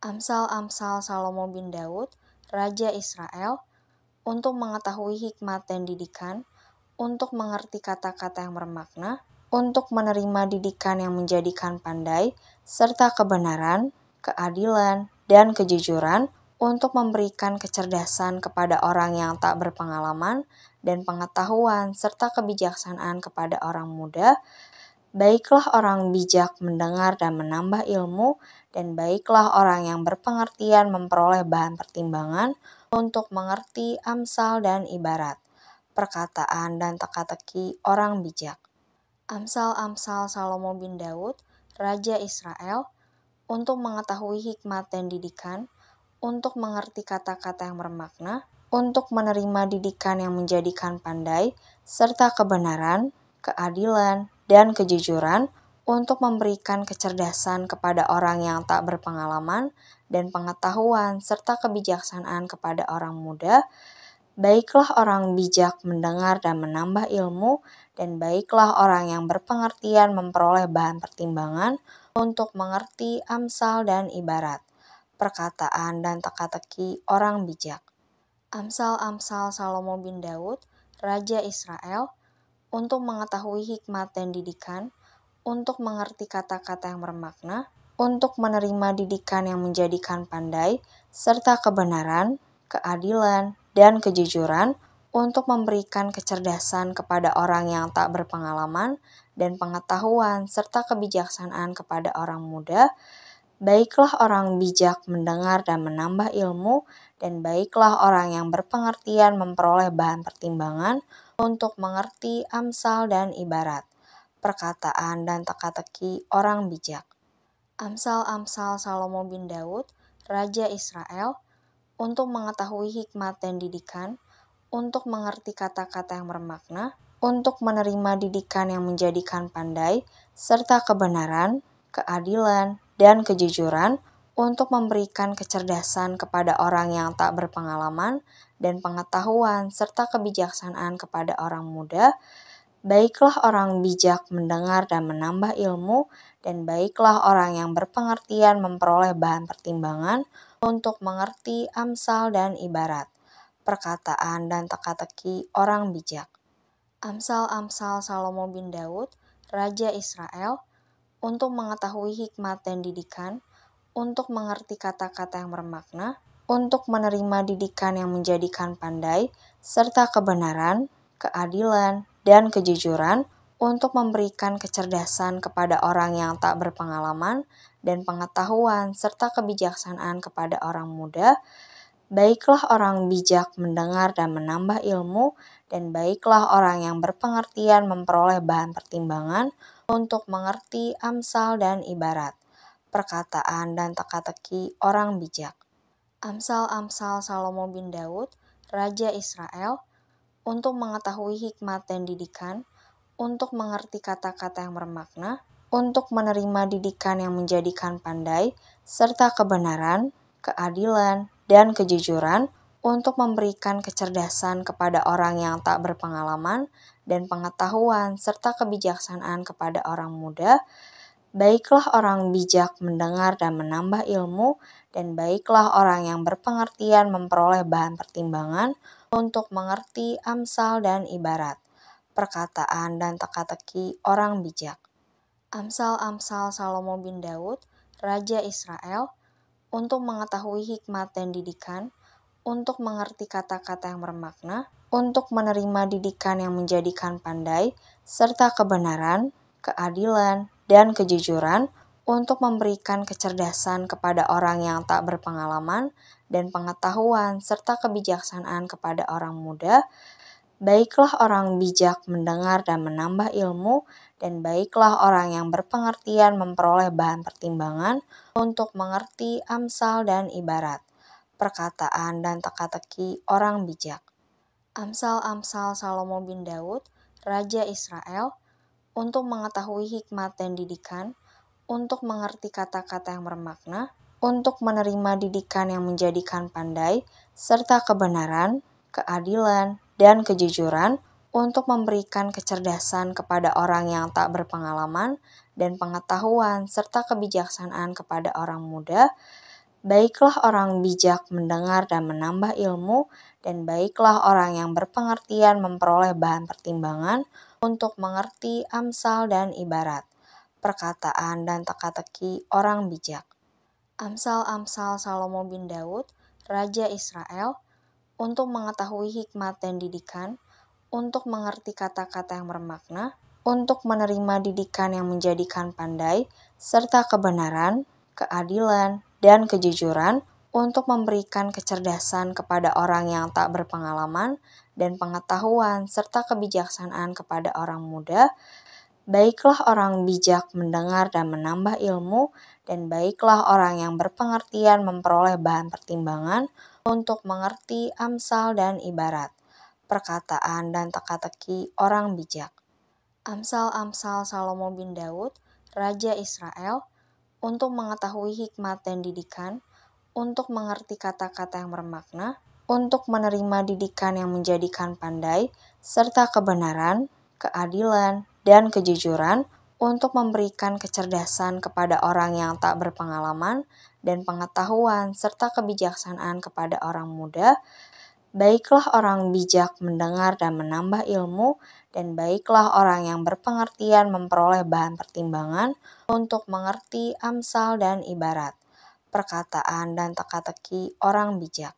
Amsal-amsal Salomo bin Daud, Raja Israel, untuk mengetahui hikmat dan didikan, untuk mengerti kata-kata yang bermakna, untuk menerima didikan yang menjadikan pandai, serta kebenaran, keadilan, dan kejujuran, untuk memberikan kecerdasan kepada orang yang tak berpengalaman, dan pengetahuan serta kebijaksanaan kepada orang muda. Baiklah orang bijak mendengar dan menambah ilmu, dan baiklah orang yang berpengertian memperoleh bahan pertimbangan untuk mengerti amsal dan ibarat, perkataan dan teka-teki orang bijak. Amsal-amsal Salomo bin Daud, Raja Israel, untuk mengetahui hikmat dan didikan, untuk mengerti kata-kata yang bermakna, untuk menerima didikan yang menjadikan pandai, serta kebenaran, keadilan, dan kejujuran, untuk memberikan kecerdasan kepada orang yang tak berpengalaman, dan pengetahuan serta kebijaksanaan kepada orang muda. Baiklah orang bijak mendengar dan menambah ilmu, dan baiklah orang yang berpengertian memperoleh bahan pertimbangan untuk mengerti amsal dan ibarat, perkataan dan teka-teki orang bijak. Amsal-amsal Salomo bin Daud, Raja Israel, untuk mengetahui hikmat dan didikan, untuk mengerti kata-kata yang bermakna, untuk menerima didikan yang menjadikan pandai, serta kebenaran, keadilan, dan kejujuran, untuk memberikan kecerdasan kepada orang yang tak berpengalaman, dan pengetahuan serta kebijaksanaan kepada orang muda. Baiklah orang bijak mendengar dan menambah ilmu, dan baiklah orang yang berpengertian memperoleh bahan pertimbangan untuk mengerti amsal dan ibarat, perkataan dan teka-teki orang bijak. Amsal-amsal Salomo bin Daud, Raja Israel, untuk mengetahui hikmat dan didikan, untuk mengerti kata-kata yang bermakna, untuk menerima didikan yang menjadikan pandai, serta kebenaran, keadilan, dan kejujuran, untuk memberikan kecerdasan kepada orang yang tak berpengalaman, dan pengetahuan serta kebijaksanaan kepada orang muda. Baiklah orang bijak mendengar dan menambah ilmu, dan baiklah orang yang berpengertian memperoleh bahan pertimbangan untuk mengerti amsal dan ibarat, perkataan dan teka-teki orang bijak. Amsal-amsal Salomo bin Daud, Raja Israel, untuk mengetahui hikmat dan didikan, untuk mengerti kata-kata yang bermakna, untuk menerima didikan yang menjadikan pandai, serta kebenaran, keadilan, dan kejujuran, untuk memberikan kecerdasan kepada orang yang tak berpengalaman, dan pengetahuan serta kebijaksanaan kepada orang muda. Baiklah orang bijak mendengar dan menambah ilmu, dan baiklah orang yang berpengertian memperoleh bahan pertimbangan untuk mengerti amsal dan ibarat, perkataan dan teka-teki orang bijak. Amsal-amsal Salomo bin Daud, Raja Israel, untuk mengetahui hikmat dan didikan, untuk mengerti kata-kata yang bermakna, untuk menerima didikan yang menjadikan pandai, serta kebenaran, keadilan, dan kejujuran, untuk memberikan kecerdasan kepada orang yang tak berpengalaman, dan pengetahuan serta kebijaksanaan kepada orang muda. Baiklah orang bijak mendengar dan menambah ilmu, dan baiklah orang yang berpengertian memperoleh bahan pertimbangan untuk mengerti amsal dan ibarat, perkataan dan teka-teki orang bijak. Amsal-amsal Salomo bin Daud, Raja Israel, untuk mengetahui hikmat dan didikan, untuk mengerti kata-kata yang bermakna, untuk menerima didikan yang menjadikan pandai, serta kebenaran, keadilan, dan kejujuran, untuk memberikan kecerdasan kepada orang yang tak berpengalaman, dan pengetahuan serta kebijaksanaan kepada orang muda. Baiklah orang bijak mendengar dan menambah ilmu, dan baiklah orang yang berpengertian memperoleh bahan pertimbangan untuk mengerti amsal dan ibarat, perkataan dan teka-teki orang bijak. Amsal-amsal Salomo bin Daud, Raja Israel, untuk mengetahui hikmat dan didikan, untuk mengerti kata-kata yang bermakna, untuk menerima didikan yang menjadikan pandai, serta kebenaran, keadilan, dan kejujuran, untuk memberikan kecerdasan kepada orang yang tak berpengalaman, dan pengetahuan serta kebijaksanaan kepada orang muda. Baiklah orang bijak mendengar dan menambah ilmu, dan baiklah orang yang berpengertian memperoleh bahan pertimbangan untuk mengerti amsal dan ibarat, perkataan dan teka-teki orang bijak. Amsal-amsal Salomo bin Daud, Raja Israel, untuk mengetahui hikmat dan didikan, untuk mengerti kata-kata yang bermakna, untuk menerima didikan yang menjadikan pandai, serta kebenaran, keadilan, dan kejujuran, untuk memberikan kecerdasan kepada orang yang tak berpengalaman, dan pengetahuan serta kebijaksanaan kepada orang muda. Baiklah orang bijak mendengar dan menambah ilmu, dan baiklah orang yang berpengertian memperoleh bahan pertimbangan untuk mengerti amsal dan ibarat, perkataan dan teka-teki orang bijak. Amsal-amsal Salomo bin Daud, Raja Israel, untuk mengetahui hikmat dan didikan, untuk mengerti kata-kata yang bermakna, untuk menerima didikan yang menjadikan pandai, serta kebenaran, keadilan, dan kejujuran, untuk memberikan kecerdasan kepada orang yang tak berpengalaman, dan pengetahuan serta kebijaksanaan kepada orang muda. Baiklah orang bijak mendengar dan menambah ilmu, dan baiklah orang yang berpengertian memperoleh bahan pertimbangan untuk mengerti amsal dan ibarat, perkataan dan teka-teki orang bijak.